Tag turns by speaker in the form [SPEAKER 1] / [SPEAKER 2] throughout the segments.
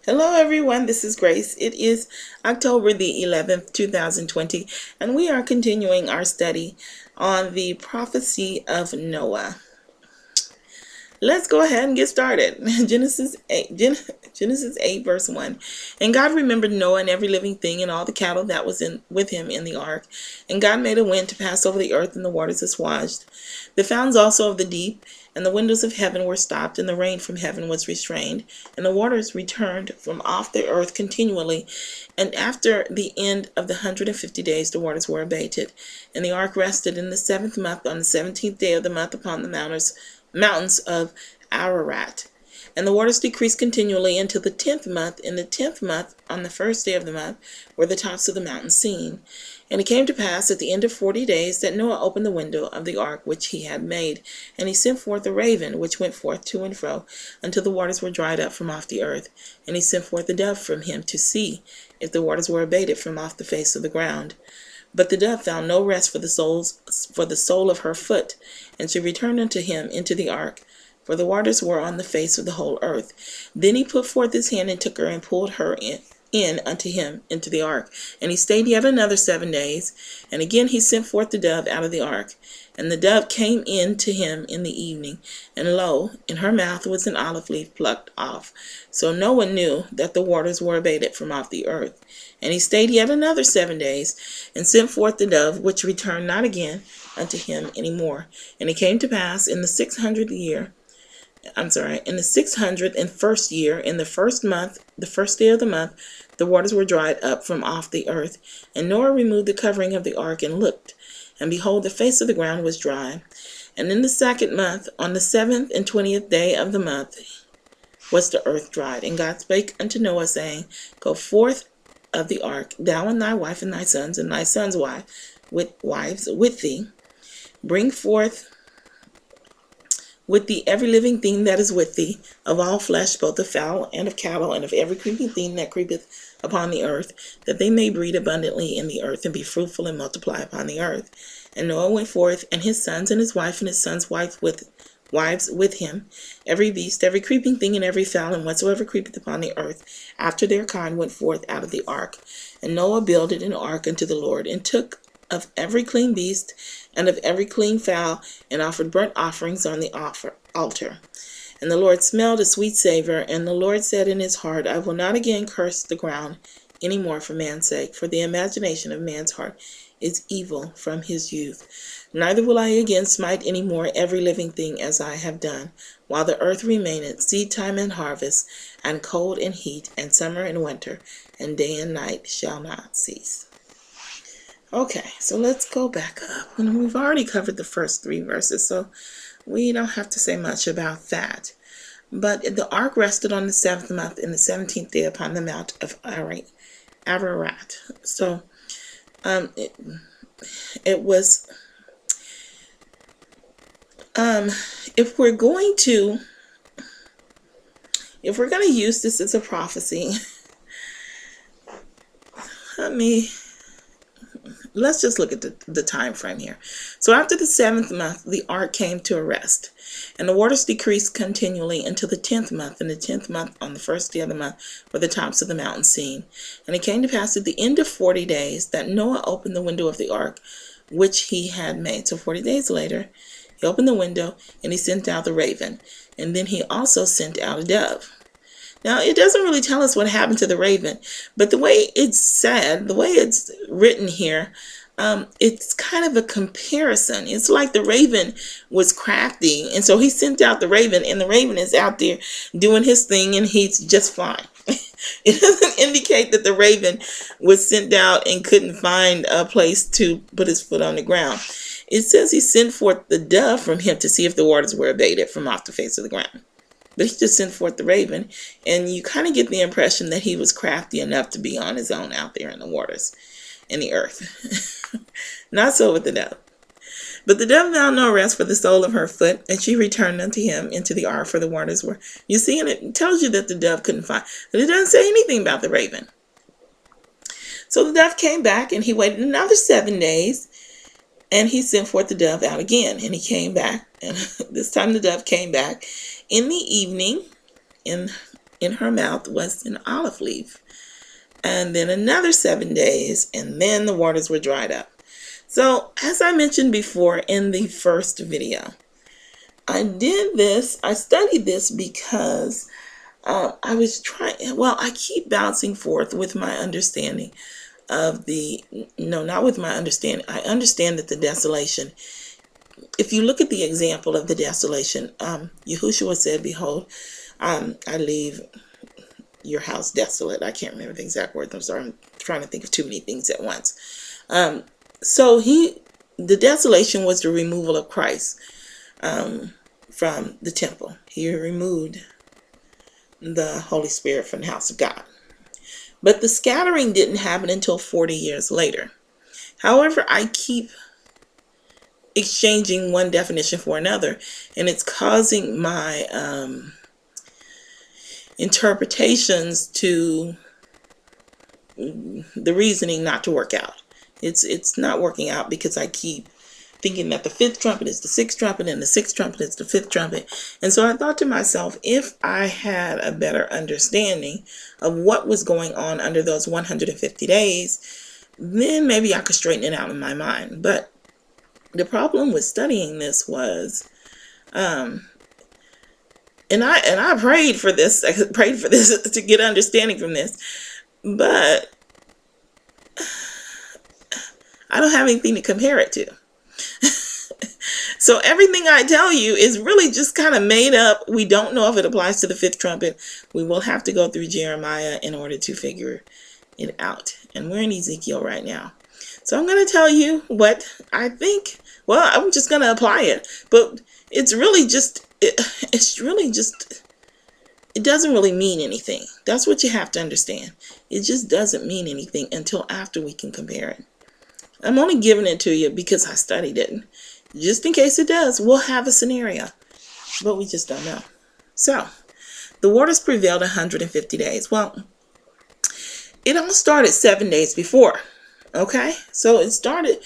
[SPEAKER 1] Hello everyone, this is Grace. It is October the 11th, 2020, and we are continuing our study on the prophecy of Noah. Let's go ahead and get started. Genesis 8 verse 1. And God remembered Noah and every living thing and all the cattle that was with him in the ark. And God made a wind to pass over the earth, and the waters assuaged. The fountains also of the deep and the windows of heaven were stopped, and the rain from heaven was restrained, and the waters returned from off the earth continually. And after the end of the 150 days, the waters were abated. And the ark rested in the 7th month, on the 17th day of the month, upon the mountains of Ararat. And the waters decreased continually until the 10th month. In the 10th month, on the 1st day of the month, were the tops of the mountains seen. And it came to pass at the end of 40 days that Noah opened the window of the ark which he had made, and he sent forth a raven, which went forth to and fro, until the waters were dried up from off the earth. And he sent forth a dove from him to see if the waters were abated from off the face of the ground. But the dove found no rest for the sole of her foot, and she returned unto him into the ark, for the waters were on the face of the whole earth. Then he put forth his hand and took her and pulled her in unto him into the ark. And he stayed yet another 7 days. And again he sent forth the dove out of the ark. And the dove came in to him in the evening, and lo, in her mouth was an olive leaf plucked off. So no one knew that the waters were abated from off the earth. And he stayed yet another 7 days, and sent forth the dove, which returned not again unto him any more. And it came to pass in the 601st year, in the 1st month, the 1st day of the month, the waters were dried up from off the earth. And Noah removed the covering of the ark and looked, and behold, the face of the ground was dry. And in the 2nd month, on the 7th and 20th day of the month, was the earth dried. And God spake unto Noah, saying, Go forth of the ark, thou and thy wife and thy sons' wives with thee. Bring forth with thee every living thing that is with thee, of all flesh, both of fowl and of cattle, and of every creeping thing that creepeth upon the earth, that they may breed abundantly in the earth, and be fruitful and multiply upon the earth. And Noah went forth, and his sons, and his wife, and his sons' wives with him, every beast, every creeping thing, and every fowl, and whatsoever creepeth upon the earth, after their kind, went forth out of the ark. And Noah builded an ark unto the Lord, and took of every clean beast, and of every clean fowl, and offered burnt offerings on the altar. And the Lord smelled a sweet savor, and the Lord said in his heart, I will not again curse the ground any more for man's sake, for the imagination of man's heart is evil from his youth. Neither will I again smite any more every living thing as I have done, while the earth remaineth, seed time and harvest, and cold and heat, and summer and winter, and day and night shall not cease. Okay, so let's go back up. And we've already covered the first 3 verses, so we don't have to say much about that. But the ark rested on the 7th month in the 17th day upon the mount of Ararat. So it was, if we're going to use this as a prophecy, let's just look at the time frame here. So after the 7th month, the ark came to a rest, and the waters decreased continually until the 10th month. And the 10th month, on the 1st day of the month, were the tops of the mountains seen. And it came to pass at the end of 40 days that Noah opened the window of the ark which he had made. So 40 days later, he opened the window, and he sent out the raven. And then he also sent out a dove. Now, it doesn't really tell us what happened to the raven, but the way it's said, the way it's written here, it's kind of a comparison. It's like the raven was crafty, and so he sent out the raven, and the raven is out there doing his thing, and he's just fine. It doesn't indicate that the raven was sent out and couldn't find a place to put his foot on the ground. It says he sent forth the dove from him to see if the waters were abated from off the face of the ground. But he just sent forth the raven, and you kind of get the impression that he was crafty enough to be on his own out there in the waters, in the earth. Not so with the dove. But the dove found no rest for the sole of her foot, and she returned unto him into the ark, for the waters were. You see, and it tells you that the dove couldn't find, but it doesn't say anything about the raven. So the dove came back, and he waited another 7 days, and he sent forth the dove out again, and he came back, and this time the dove came back in the evening, in in her mouth was an olive leaf. And then another 7 days, and then the waters were dried up. So, as I mentioned before in the first video, I studied this because I keep bouncing forth with my understanding of not with my understanding. I understand that the desolation, if you look at the example of the desolation, Yahushua said, behold, I leave your house desolate. I can't remember the exact words. I'm sorry. I'm trying to think of too many things at once. So the desolation was the removal of Christ from the temple. He removed the Holy Spirit from the house of God. But the scattering didn't happen until 40 years later. However, I keep exchanging one definition for another, and it's causing my interpretations to the reasoning not to work out. It's not working out because I keep thinking that the fifth trumpet is the sixth trumpet and the sixth trumpet is the fifth trumpet. And so I thought to myself, if I had a better understanding of what was going on under those 150 days, then maybe I could straighten it out in my mind. But the problem with studying this was, and I prayed for this. I prayed for this to get understanding from this, but I don't have anything to compare it to. So everything I tell you is really just kind of made up. We don't know if it applies to the fifth trumpet. We will have to go through Jeremiah in order to figure it out. And we're in Ezekiel right now. So I'm going to tell you what I think. Well, I'm just going to apply it. But it doesn't really mean anything. That's what you have to understand. It just doesn't mean anything until after we can compare it. I'm only giving it to you because I studied it. Just in case it does, we'll have a scenario. But we just don't know. So, the waters prevailed 150 days. Well, it all started 7 days before. Okay? So it started,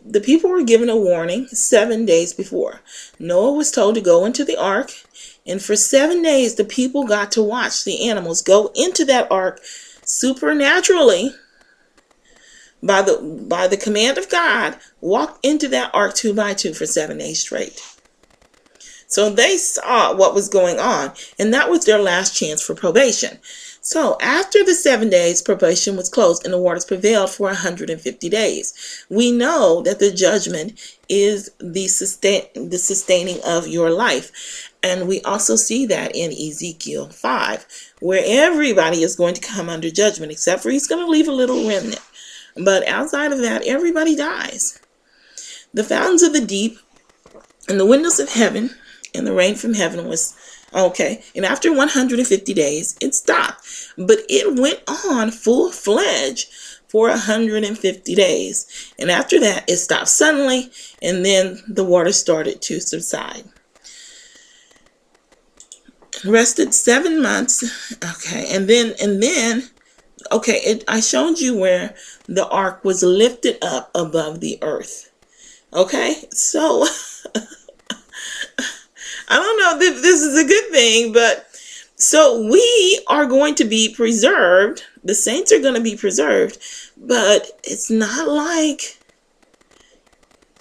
[SPEAKER 1] the people were given a warning 7 days before. Noah was told to go into the ark. And for 7 days, the people got to watch the animals go into that ark supernaturally. By the command of God, walked into that ark 2 by 2 for 7 days straight. So they saw what was going on, and that was their last chance for probation. So after the 7 days, probation was closed, and the waters prevailed for 150 days. We know that the judgment is the sustaining of your life. And we also see that in Ezekiel 5, where everybody is going to come under judgment, except for he's going to leave a little remnant. But outside of that, everybody dies. The fountains of the deep and the windows of heaven and the rain from heaven was okay. And after 150 days, it stopped. But it went on full-fledged for 150 days. And after that, it stopped suddenly, and then the water started to subside. Rested 7 months. Okay, and then okay, I showed you where the ark was lifted up above the earth. Okay, so I don't know if this is a good thing, but so we are going to be preserved. The saints are going to be preserved, but it's not like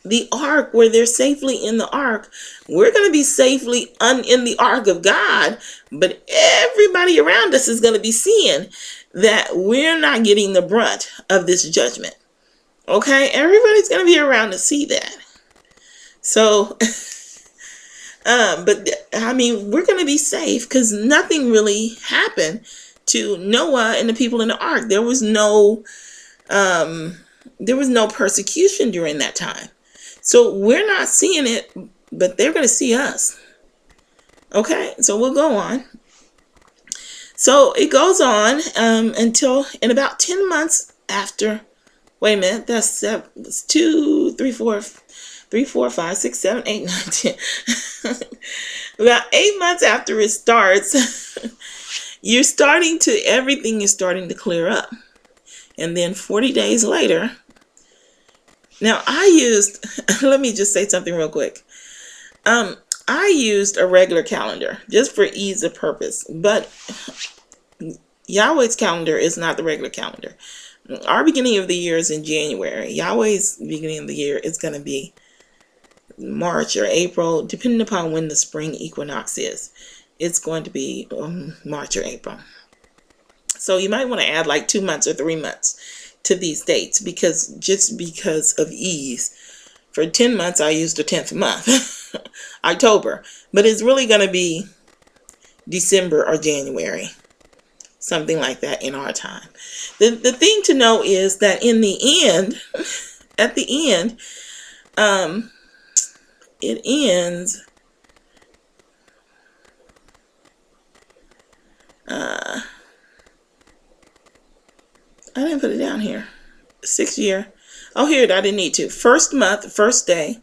[SPEAKER 1] the ark where they're safely in the ark. We're going to be safely in the ark of God, but everybody around us is going to be seeing that we're not getting the brunt of this judgment. Okay? Everybody's going to be around to see that. So, but I mean, we're going to be safe because nothing really happened to Noah and the people in the ark. There was no persecution during that time. So we're not seeing it, but they're going to see us. Okay? So we'll go on. So it goes on until in about 10 months after, wait a minute, that's 2, 3, 4, 5, 6, 7, 8, 9, 10. About 8 months after it starts, everything is starting to clear up. And then 40 days later, now let me just say something real quick. I used a regular calendar just for ease of purpose, but Yahweh's calendar is not the regular calendar. Our beginning of the year is in January. Yahweh's beginning of the year is going to be March or April, depending upon when the spring equinox is. It's going to be March or April. So you might want to add like 2 months or 3 months to these dates, because of ease. For 10 months, I used the 10th month, October. But it's really going to be December or January, something like that in our time. The thing to know is that in the end, at the end, it ends I didn't put it down here. 6th year. Oh, here, I didn't need to. First month, first day,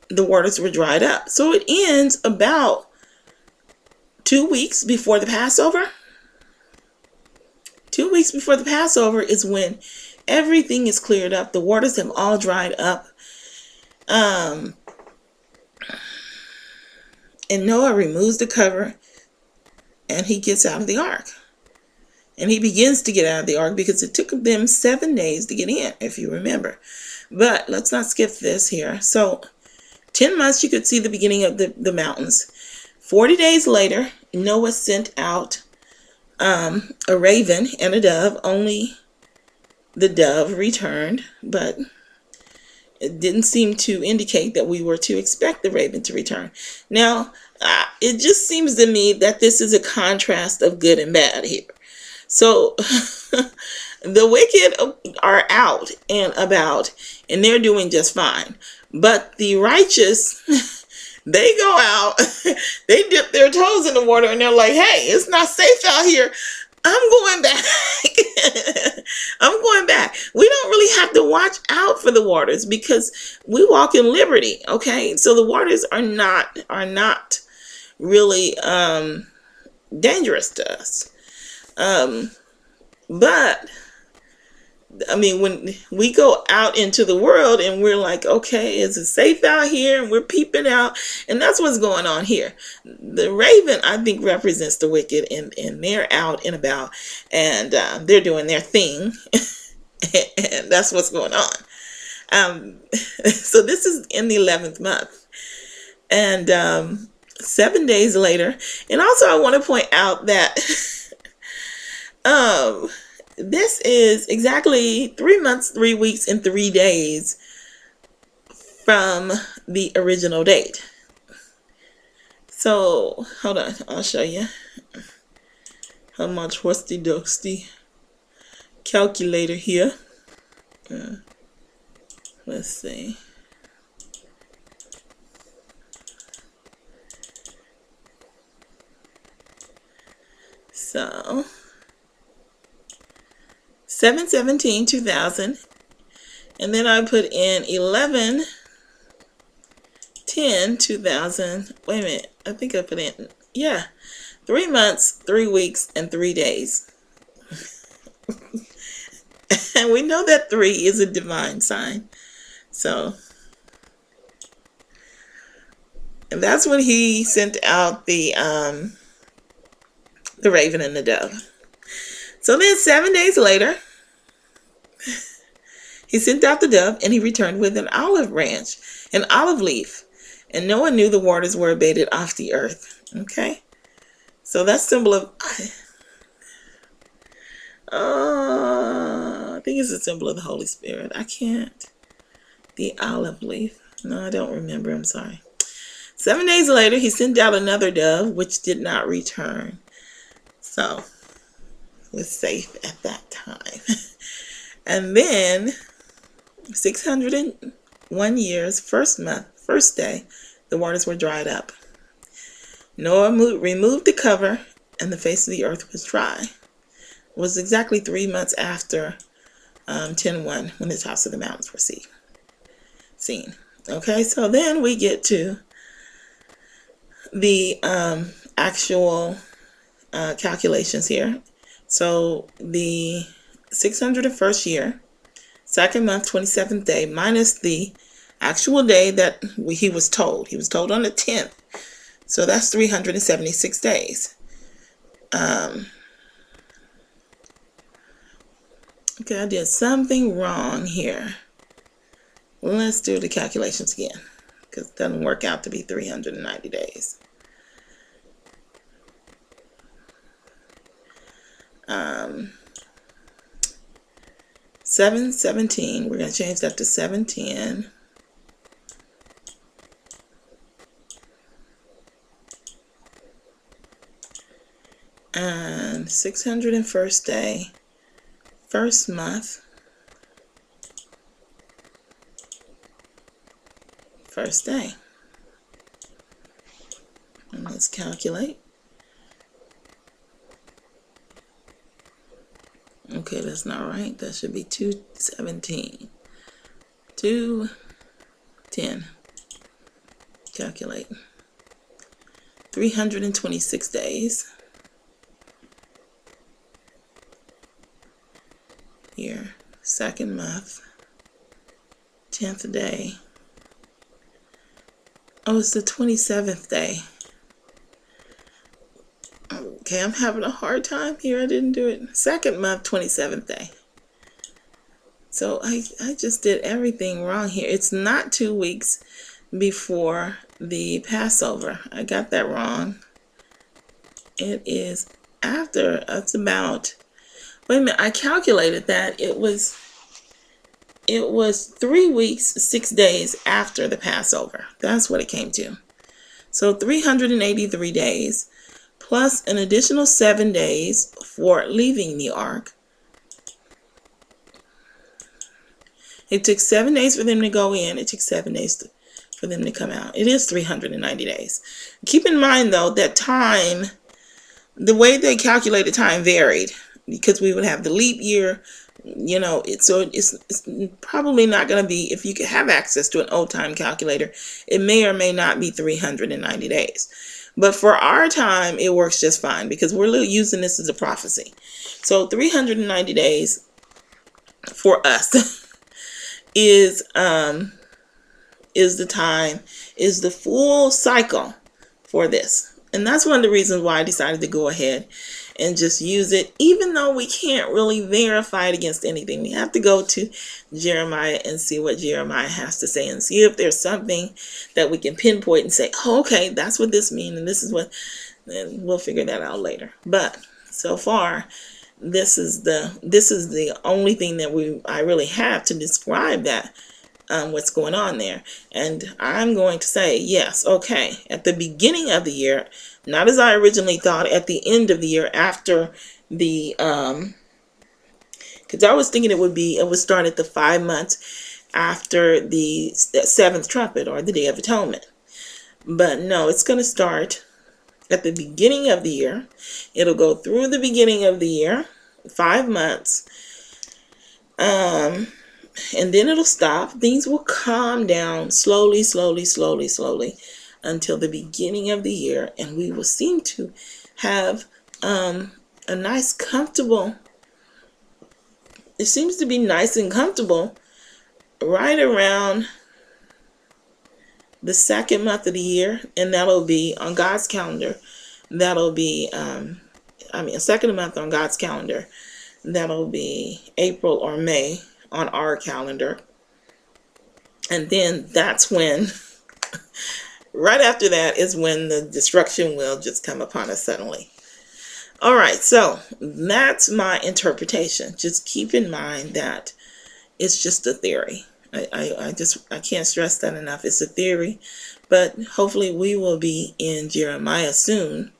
[SPEAKER 1] the waters were dried up. So it ends about 2 weeks before the Passover. 2 weeks before the Passover is when everything is cleared up. The waters have all dried up. And Noah removes the cover and he gets out of the ark. And he begins to get out of the ark because it took them 7 days to get in, if you remember. But let's not skip this here. So 10 months, you could see the beginning of the mountains. 40 days later, Noah sent out a raven and a dove. Only the dove returned, but it didn't seem to indicate that we were to expect the raven to return. Now, it just seems to me that this is a contrast of good and bad here. So the wicked are out and about, and they're doing just fine. But the righteous, they go out, they dip their toes in the water, and they're like, hey, it's not safe out here. I'm going back. I'm going back. We don't really have to watch out for the waters because we walk in liberty. Okay. So the waters are not really dangerous to us. But I mean, when we go out into the world and we're like, okay, is it safe out here? And we're peeping out. And that's what's going on here. The raven, I think, represents the wicked, and they're out and about, and they're doing their thing. And that's what's going on. So this is in the 11th month. And 7 days later. And also I want to point out that this is exactly 3 months, 3 weeks, and 3 days from the original date. So, hold on, I'll show you how much trusty calculator here. Let's see. So 7/17/2000, and then I put in 11/10/2000. Wait a minute, I think I put in 3 months, 3 weeks, and 3 days. And we know that 3 is a divine sign. So, and that's when he sent out the raven and the dove. So then 7 days later, he sent out the dove, and he returned with an olive branch, an olive leaf. And Noah knew the waters were abated off the earth. Okay? So that's symbol of, I think it's a symbol of the Holy Spirit. I can't. The olive leaf. No, I don't remember. I'm sorry. 7 days later, he sent out another dove, which did not return. So it was safe at that time. And then 601 years, first month, first day, the waters were dried up. Noah removed the cover, and the face of the earth was dry. It was exactly 3 months after 10:1 when the tops of the mountains were seen. Okay, so then we get to the actual calculations here. So the 601st year, second month, 27th day, minus the actual day that he was told. He was told on the 10th. So that's 376 days. Okay, I did something wrong here. Let's do the calculations again, because it doesn't work out to be 390 days. 717, we're going to change that to 710. And 601st day, first month, first day. And let's calculate. Okay, that's not right. That should be 217. 210. Calculate. 326 days. Here, second month, 10th day. Oh, it's the 27th day. Okay, I'm having a hard time here. I didn't do it. Second month, 27th day. So I just did everything wrong here. It's not 2 weeks before the Passover. I got that wrong. It is after. It's about, wait a minute, I calculated that it was 3 weeks, 6 days after the Passover. That's what it came to. So 383 days plus an additional 7 days for leaving the ark. It took 7 days for them to go in. It took 7 days for them to come out. It is 390 days. Keep in mind, though, that time, the way they calculated time varied, because we would have the leap year, you know, it's probably not going to be, if you could have access to an old time calculator, it may or may not be 390 days. But for our time, it works just fine because we're using this as a prophecy. So 390 days for us is the time, is the full cycle for this. And that's one of the reasons why I decided to go ahead and just use it, even though we can't really verify it against anything. We have to go to Jeremiah and see what Jeremiah has to say and see if there's something that we can pinpoint and say, oh, okay, that's what this means, and this is what, and we'll figure that out later. But so far, this is the only thing that I really have to describe that, what's going on there. And I'm going to say, yes, okay, at the beginning of the year, not as I originally thought, at the end of the year, after the, because I was thinking it would start at the 5 months after the 7th trumpet, or the Day of Atonement. But no, it's going to start at the beginning of the year. It'll go through the beginning of the year, 5 months. And then it'll stop. Things will calm down slowly, slowly, slowly, slowly until the beginning of the year. And we will seem to have a nice, comfortable, it seems to be nice and comfortable right around the second month of the year. And that'll be on God's calendar. That'll be, a second month on God's calendar. That'll be April or May on our calendar. And then that's when, right after that is when the destruction will just come upon us suddenly. All right, so that's my interpretation. Just keep in mind that it's just a theory. I can't stress that enough. It's a theory, but hopefully we will be in Jeremiah soon,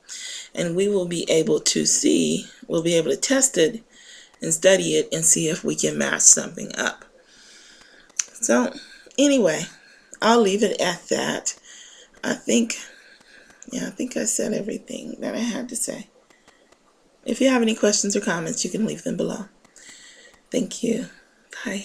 [SPEAKER 1] and we will be able to see, we'll be able to test it and study it and see if we can match something up. So anyway, I'll leave it at that. I think I said everything that I had to say. If you have any questions or comments, you can leave them below. Thank you. Bye.